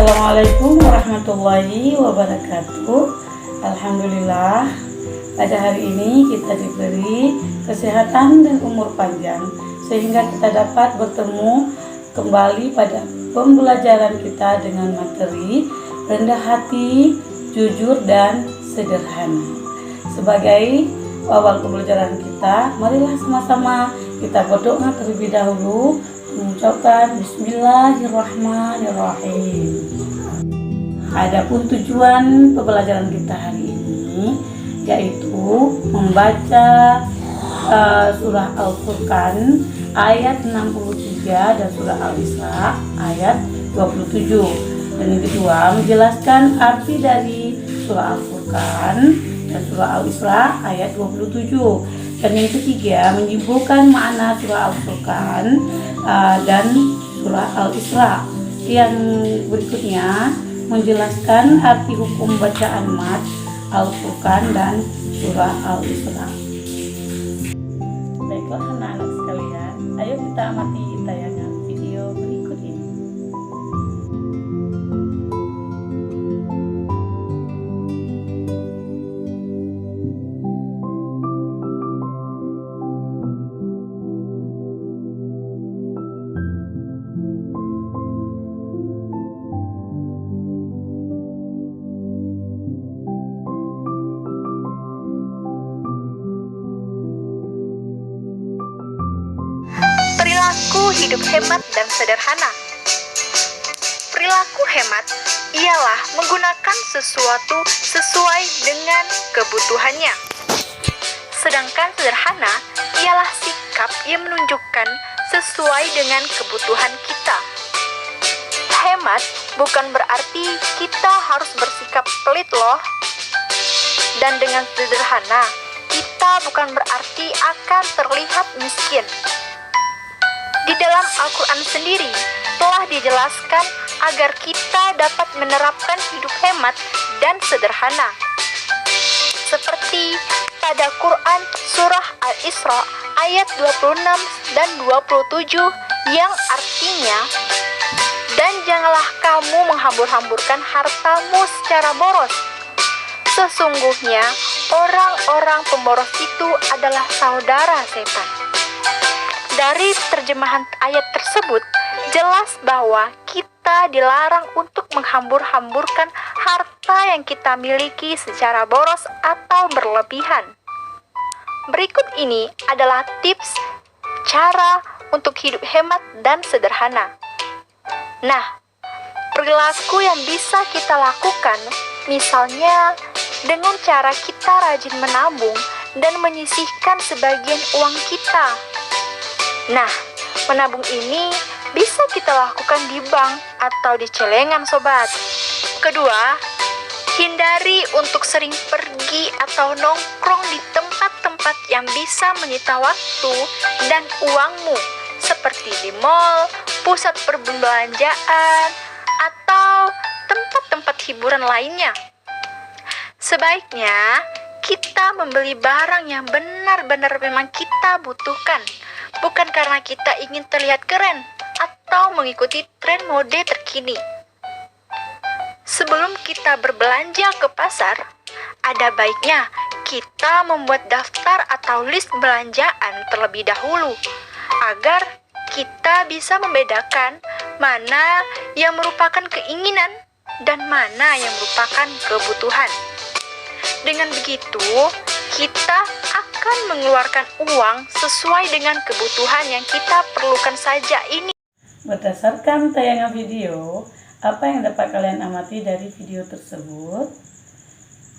Assalamualaikum warahmatullahi wabarakatuh. Alhamdulillah, pada hari ini kita diberi kesehatan dan umur panjang sehingga kita dapat bertemu kembali pada pembelajaran kita dengan materi rendah hati, jujur dan sederhana. Sebagai awal pembelajaran kita, marilah sama-sama kita berdoa terlebih dahulu, mengucapkan Bismillahirrahmanirrahim. Adapun tujuan pembelajaran kita hari ini yaitu membaca surah Al-Furqan ayat 63 dan surah Al-Isra ayat 27. Dan yang kedua, menjelaskan arti dari surah Al-Furqan dan surah Al-Isra ayat 27. Dan yang ketiga, menyimpulkan makna surah Al-Furqan dan surah Al-Isra. Yang berikutnya menjelaskan arti hukum bacaan mat Al-Furqan dan surah Al-Isra. Baiklah anak-anak sekalian, ayo kita amati tayangan video berikut ini. Perilaku hidup hemat dan sederhana. Perilaku hemat ialah menggunakan sesuatu sesuai dengan kebutuhannya. Sedangkan sederhana ialah sikap yang menunjukkan sesuai dengan kebutuhan kita. Hemat bukan berarti kita harus bersikap pelit loh. Dan dengan sederhana, kita bukan berarti akan terlihat miskin. Di dalam Al-Quran sendiri telah dijelaskan agar kita dapat menerapkan hidup hemat dan sederhana. Seperti pada Quran surah Al-Isra ayat 26 dan 27 yang artinya, "Dan janganlah kamu menghambur-hamburkan hartamu secara boros. Sesungguhnya orang-orang pemboros itu adalah saudara setan." Dari terjemahan ayat tersebut, jelas bahwa kita dilarang untuk menghambur-hamburkan harta yang kita miliki secara boros atau berlebihan. Berikut ini adalah tips cara untuk hidup hemat dan sederhana. Nah, perilaku yang bisa kita lakukan, misalnya dengan cara kita rajin menabung dan menyisihkan sebagian uang kita. Nah, menabung ini bisa kita lakukan di bank atau di celengan, sobat. Kedua, hindari untuk sering pergi atau nongkrong di tempat-tempat yang bisa menyita waktu dan uangmu, seperti di mal, pusat perbelanjaan, atau tempat-tempat hiburan lainnya. Sebaiknya kita membeli barang yang benar-benar memang kita butuhkan, bukan karena kita ingin terlihat keren atau mengikuti tren mode terkini. Sebelum kita berbelanja ke pasar, ada baiknya kita membuat daftar atau list belanjaan terlebih dahulu, agar kita bisa membedakan mana yang merupakan keinginan dan mana yang merupakan kebutuhan. Dengan begitu, kita akan mengeluarkan uang sesuai dengan kebutuhan yang kita perlukan saja ini. Berdasarkan tayangan video, apa yang dapat kalian amati dari video tersebut?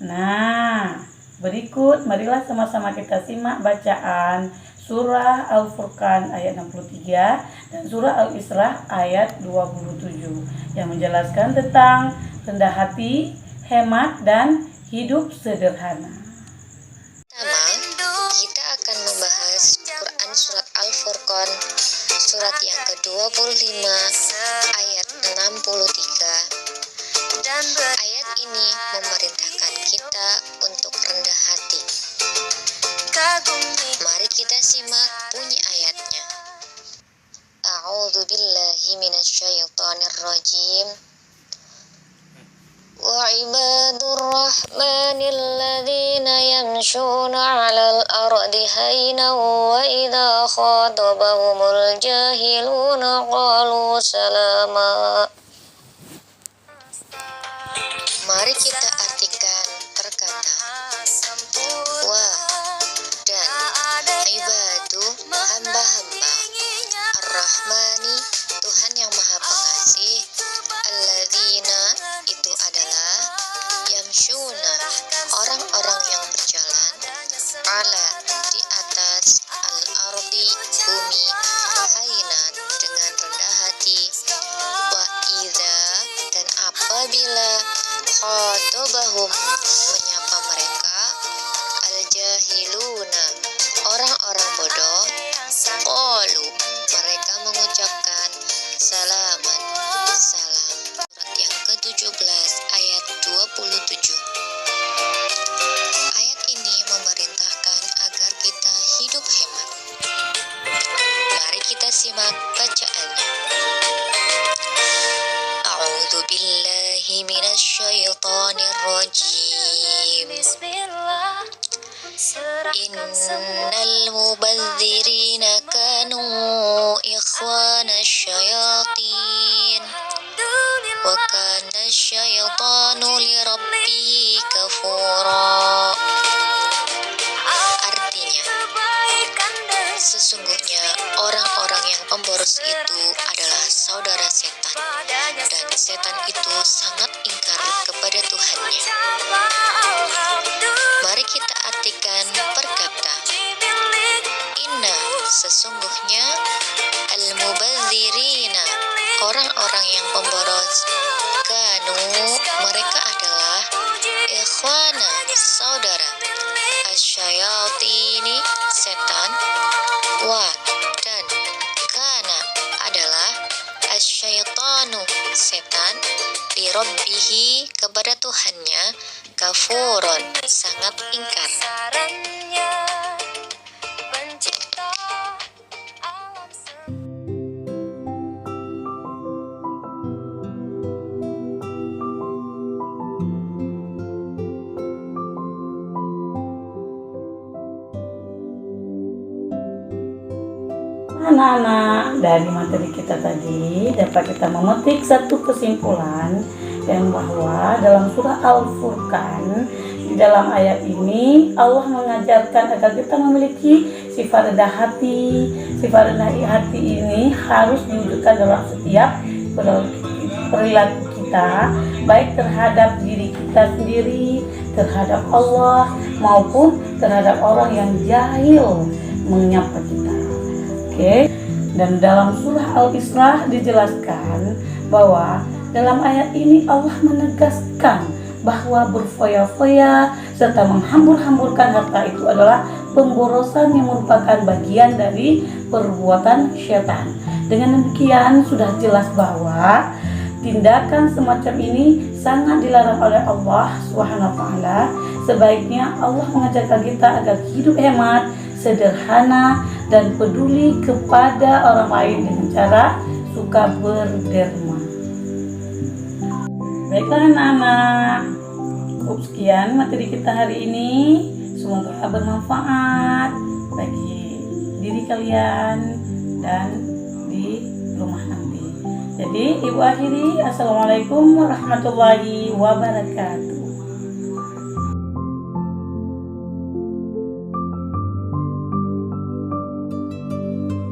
Nah, berikut marilah sama-sama kita simak bacaan surah Al-Furqan ayat 63 dan surah Al-Isra ayat 27 yang menjelaskan tentang rendah hati, hemat, dan hidup sederhana. Pertama, kita akan membahas Quran surat Al-Furqan, surat yang ke-25 ayat 63. Ayat ini memerintahkan kita untuk rendah hati. Mari kita simak bunyi ayatnya. A'udzu billahi minasyaitonir rajim. وعباد الرحمن الذين يمشون على الأرض هينا وإذا خاطبهم الجاهلون قالوا سلاما. Mari kita artikan perkata wa dan ibadu, hamba-hamba, ar-Rahmani, Tuhan yang Maha Pengasih, alladzina, itu adalah yamshuna, orang-orang yang berjalan, ala, di atas, al-ardi, bumi, hainan, dengan rendah hati, wa idza, dan apabila khatobahum, menyapa mereka, al-jahiluna, orang-orang bodoh, qalu, mereka mengucapkan salaman, salam. Surat yang ke-17 ayat 27. Ayat ini memerintahkan agar kita hidup hemat. Mari kita simak bacaannya. A'udzu billahi minasy syaithanir rajim. Bismillah. Innal mubadzirina kanu ikhwana syayatin wa kana syaitanu lirabbihi kafura. Artinya, sesungguhnya orang-orang yang pemboros itu adalah saudara setan, dan setan itu sangat ingkar kepada Tuhannya. Mari kita artikan perkata inna, sesungguhnya, al-mubadzirina, orang-orang yang pemboros, kanu, mereka adalah, ikhwana, saudara, asyayatini, setan, wa, dan, kana, adalah, asyaitanu, setan, li rabbihi, kepada Tuhannya, kafuron, sangat ingkar. Anak-anak, dari materi kita tadi dapat kita memetik satu kesimpulan yang bahwa dalam surah Al-Furqan, di dalam ayat ini Allah mengajarkan agar kita memiliki sifat rendah hati. Sifat rendah hati ini harus diwujudkan dalam setiap perilaku kita, baik terhadap diri kita sendiri, terhadap Allah, maupun terhadap orang yang jahil menyapa kita. Oke. Dan dalam surah Al-Isra dijelaskan bahwa dalam ayat ini Allah menegaskan bahwa berfoya-foya serta menghambur-hamburkan harta itu adalah pemborosan yang merupakan bagian dari perbuatan syaitan. Dengan demikian sudah jelas bahwa tindakan semacam ini sangat dilarang oleh Allah SWT. Sebaiknya Allah mengajarkan kita agar hidup hemat, sederhana, dan peduli kepada orang lain dengan cara suka berderma. Baiklah anak-anak, cukup sekian materi kita hari ini. Semoga bermanfaat bagi diri kalian dan di rumah nanti. Jadi ibu akhiri, assalamualaikum warahmatullahi wabarakatuh.